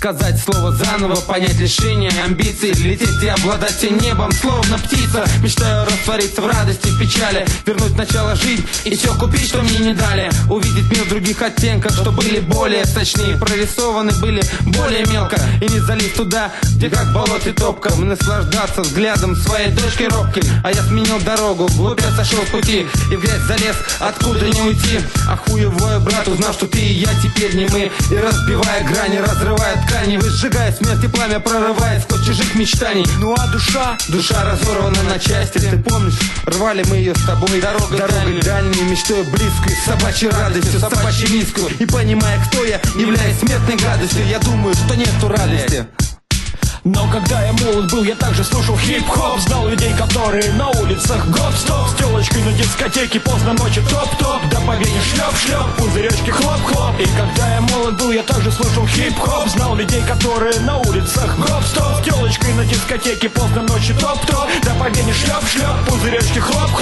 сказать слово заново, понять лишение амбиций, лететь и обладать всем небом, словно птица. Мечтаю раствориться в радости, в печали, вернуть начало жить и все купить, что мне не дали. Увидеть мир в других оттенках, что были более сочнее, прорисованы были более мелко. И не залезть туда, где как в болоте топка, наслаждаться взглядом своей дочки робкой. А я сменил дорогу, вглубь я сошел с пути и в грязь залез, откуда не уйти. А хуевой брат, узнав, что ты и я теперь не мы, и разбивая грани, разрывая ткани, выжигая смерть и пламя, прорывая сквозь чужих мечтаний. Ну а душа разорвана на части. Ты помнишь, рвали мы ее с тобой дорогой дальней, мечтой близкой, собачьей радостью, собачьей мискую. И понимая, кто я, являясь смертной гадостью, я думаю, что нету радости. Но когда я молод был, я также слушал хип-хоп. Знал людей, которые на улицах гоп-стоп, с телочкой на дискотеке поздно ночью топ-топ, да по вене шлеп-шлеп, пузыречки хлоп-хлоп. И когда я молод был, я также слушал хип-хоп. Знал людей, которые на улицах гоп-стоп, с телочкой на дискотеке поздно ночью топ-топ, да по вене шлеп-шлеп, пузыречки хлоп-хлоп.